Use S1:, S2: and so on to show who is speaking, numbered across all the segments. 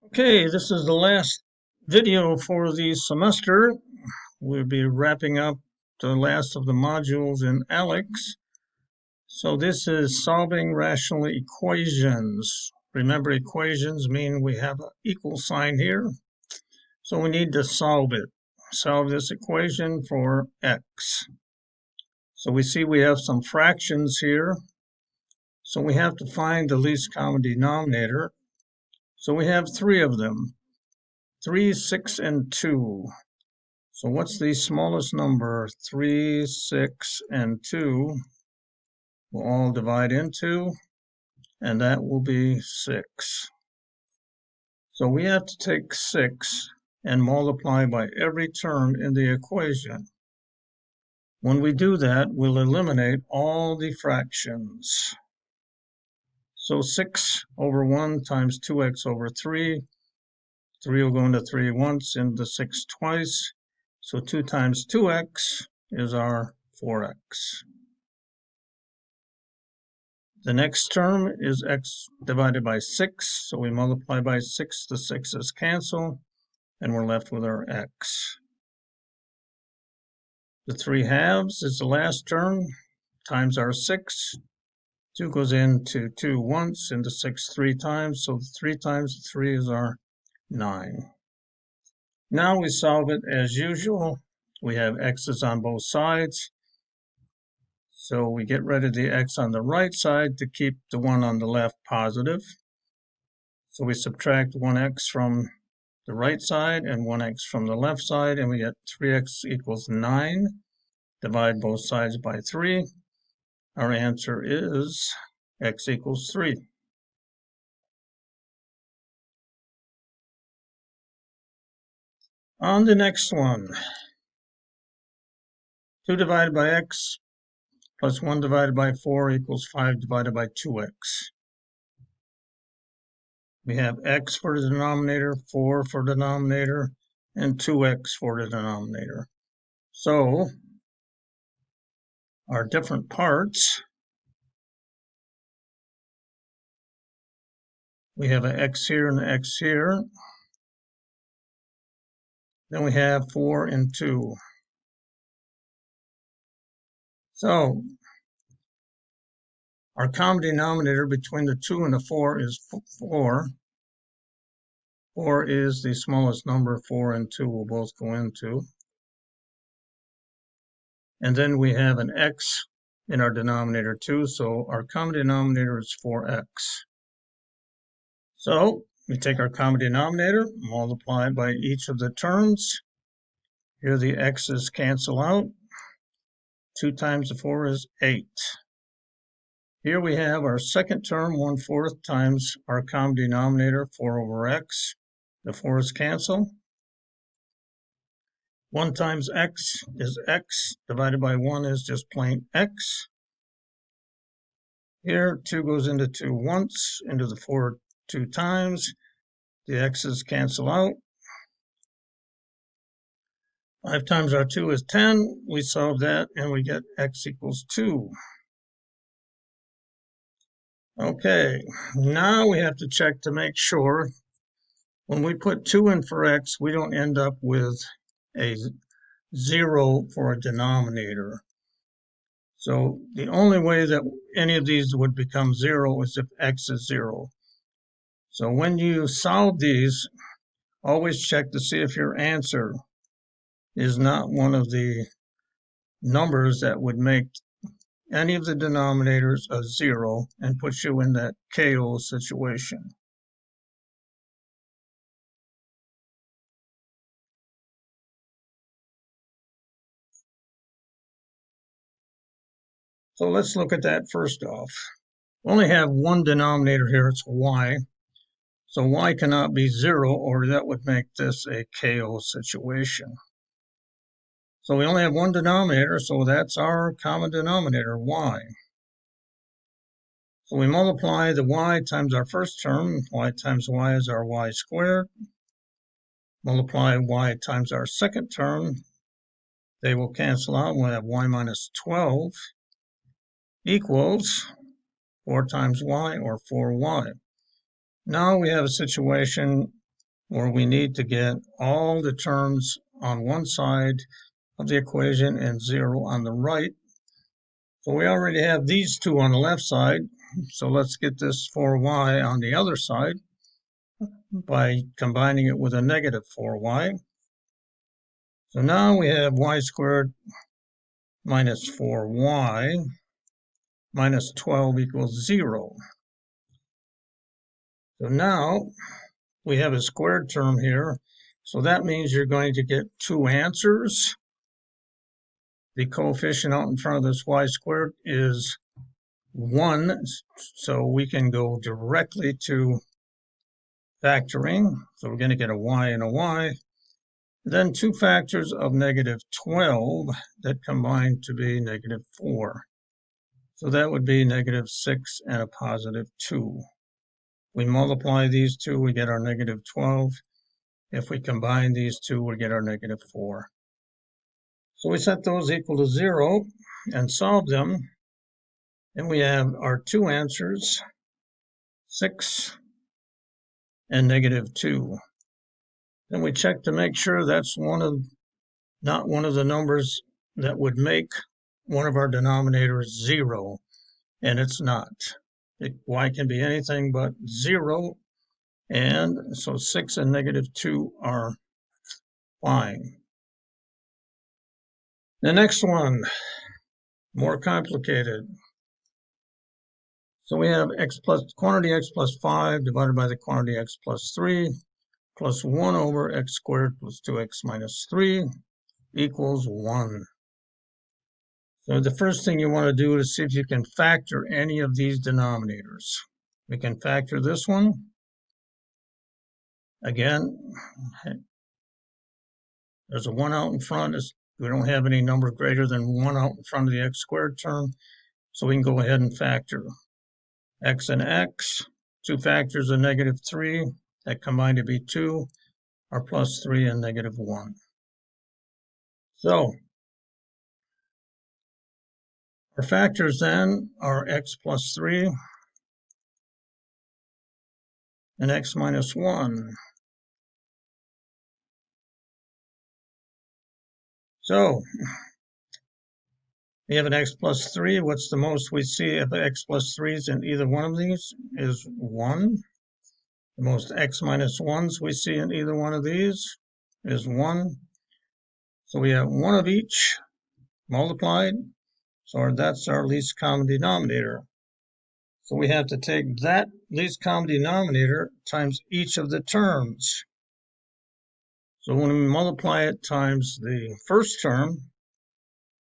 S1: Okay, this is the last video for the semester. We'll be wrapping up the last of the modules in ALEKS. So this is solving rational equations. Remember, equations mean we have an equal sign here. So we need to solve it. Solve this equation for x. So we see we have some fractions here. So we have to find the least common denominator. So we have three of them. 3, 6, and 2. So what's the smallest number? 3, 6, and 2 will all divide into, and that will be 6. So we have to take 6 and multiply by every term in the equation. When we do that, we'll eliminate all the fractions. So 6 over 1 times 2x over 3. 3 will go into 3 once, into 6 twice. So 2 times 2x is our 4x. The next term is x divided by 6. So we multiply by 6. The 6's cancel, and we're left with our x. The 3 halves is the last term, times our 6. 2 goes into 2 once, into 6 3 times. So 3 times 3 is our 9. Now we solve it as usual. We have x's on both sides. So we get rid of the x on the right side to keep the one on the left positive. So we subtract 1x from the right side and 1x from the left side, and we get 3x equals 9. Divide both sides by 3. Our answer is x equals 3. On the next one, 2 divided by x plus 1 divided by 4 equals 5 divided by 2x. We have x for the denominator, 4 for the denominator, and 2x for the denominator. So our different parts, we have an x here and an x here. Then we have 4 and 2. So our common denominator between the 2 and the 4 is 4. 4 is the smallest number. 4 and 2 will both go into. And then we have an x in our denominator too. So our common denominator is 4x. So we take our common denominator, multiply by each of the terms. Here the x's cancel out. 2 times the 4 is 8. Here we have our second term, 1/4 times our common denominator, 4 over x. The 4's cancel. 1 times x is x, divided by 1 is just plain x. Here, 2 goes into 2 once, into the 4 2 times. The x's cancel out. 5 times our 2 is 10. We solve that, and we get x equals 2. Okay, now we have to check to make sure when we put 2 in for x, we don't end up with a 0 for a denominator. So the only way that any of these would become 0 is if x is 0. So when you solve these, always check to see if your answer is not one of the numbers that would make any of the denominators a 0 and put you in that KO situation. So let's look at that first off. We only have one denominator here, it's y. So y cannot be 0, or that would make this a KO situation. So we only have one denominator, so that's our common denominator, y. So we multiply the y times our first term. Y times y is our y squared. Multiply y times our second term. They will cancel out. We'll have y minus 12 equals 4 times y, or 4y. Now we have a situation where we need to get all the terms on one side of the equation and 0 on the right. So we already have these two on the left side. So let's get this 4y on the other side by combining it with a negative 4y. So now we have y squared minus 4y minus 12 equals 0. So now we have a squared term here. So that means you're going to get two answers. The coefficient out in front of this y squared is 1. So we can go directly to factoring. So we're going to get a y and a y. Then two factors of negative 12 that combine to be negative 4. So that would be negative 6 and a positive 2. We multiply these two, we get our negative 12. If we combine these two, we get our negative 4. So we set those equal to 0 and solve them. And we have our two answers, 6 and negative 2. Then we check to make sure that's not one of the numbers that would make one of our denominators 0, and it's not. Y can be anything but 0, and so 6 and negative 2 are fine. The next one, more complicated. So we have quantity x plus 5 divided by the quantity x plus 3 plus 1 over x squared plus 2x minus 3 equals 1. So the first thing you want to do is see if you can factor any of these denominators. We can factor this one. Again, there's a 1 out in front. We don't have any number greater than 1 out in front of the x squared term, so we can go ahead and factor x and x. Two factors of negative 3 that combine to be 2 are plus 3 and negative 1. So our factors then are x plus 3 and x minus 1. So we have an x plus 3. What's the most we see of x plus 3s in either one of these is 1. The most x minus 1s we see in either one of these is 1. So we have one of each multiplied. So that's our least common denominator. So we have to take that least common denominator times each of the terms. So when we multiply it times the first term,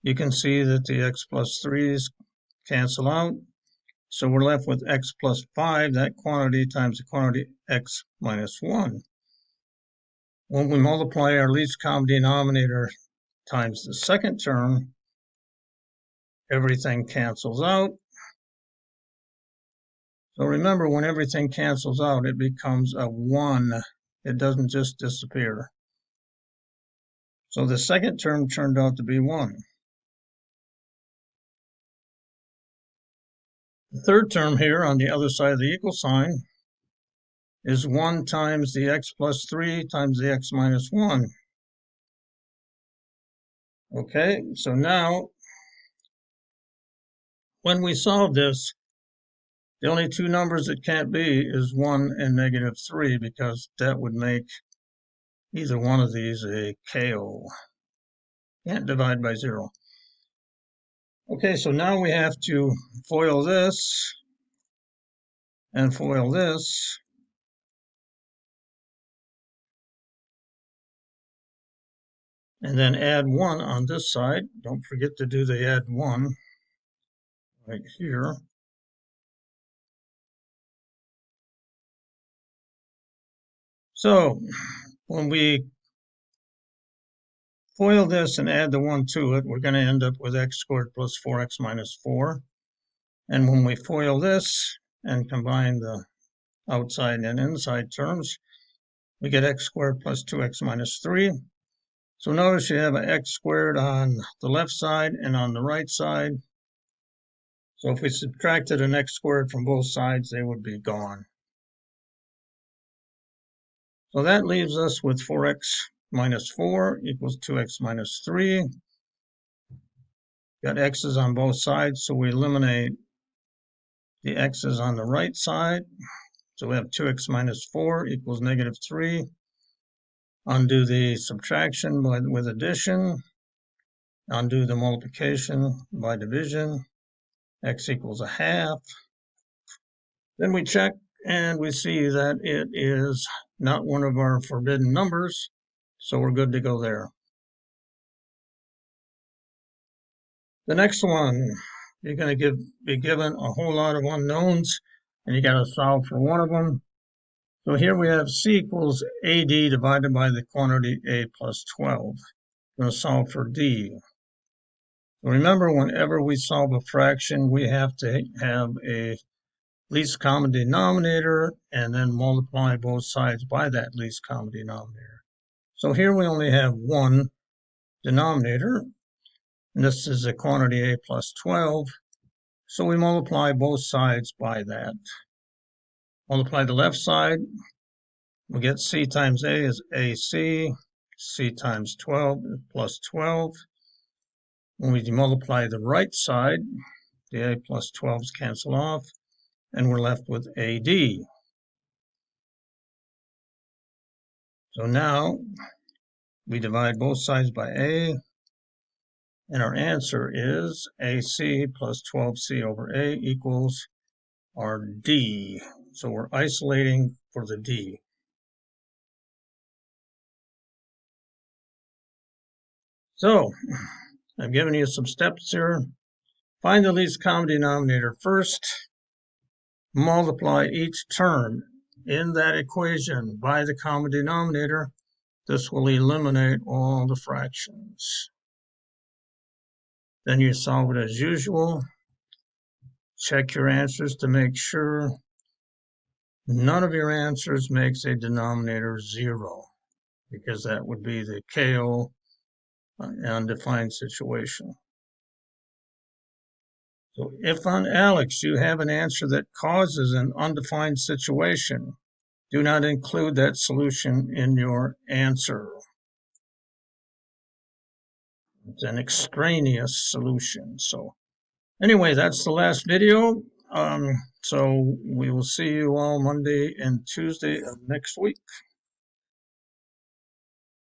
S1: you can see that the x plus 3's cancel out. So we're left with x plus 5, that quantity times the quantity x minus 1. When we multiply our least common denominator times the second term, everything cancels out. So remember, when everything cancels out, it becomes a 1. It doesn't just disappear. So the second term turned out to be 1. The third term here on the other side of the equal sign is 1 times the x plus 3 times the x minus 1. Okay, so now when we solve this, the only two numbers it can't be is 1 and negative 3, because that would make either one of these a KO. Can't divide by 0. Okay, so now we have to FOIL this and FOIL this. And then add 1 on this side. Don't forget to do the add 1 right here. So when we FOIL this and add the 1 to it, we're going to end up with x squared plus 4x minus 4. And when we FOIL this and combine the outside and inside terms, we get x squared plus 2x minus 3. So notice you have an x squared on the left side and on the right side. So if we subtracted an x squared from both sides, they would be gone. So that leaves us with 4x minus 4 equals 2x minus 3. Got x's on both sides, so we eliminate the x's on the right side. So we have 2x minus 4 equals negative 3. Undo the subtraction with addition. Undo the multiplication by division. X equals a half. Then we check and we see that it is not one of our forbidden numbers, so we're good to go there. The next one, you're going to be given a whole lot of unknowns, and you got to solve for one of them. So here we have C equals AD divided by the quantity A plus 12. We're going to solve for D. Remember, whenever we solve a fraction, we have to have a least common denominator and then multiply both sides by that least common denominator. So here we only have one denominator, and this is the quantity A plus 12. So we multiply both sides by that. Multiply the left side, we get C times A is AC, C times 12 is plus 12. When we multiply the right side, the A plus 12s cancel off, and we're left with AD. So now we divide both sides by A, and our answer is AC plus 12C over A equals our D. So we're isolating for the D. So I've given you some steps here. Find the least common denominator first. Multiply each term in that equation by the common denominator. This will eliminate all the fractions. Then you solve it as usual. Check your answers to make sure none of your answers makes a denominator 0, because that would be the KO undefined situation. So if on Alex you have an answer that causes an undefined situation, do not include that solution in your answer. It's an extraneous solution. So anyway, that's the last video. So we will see you all Monday and Tuesday of next week.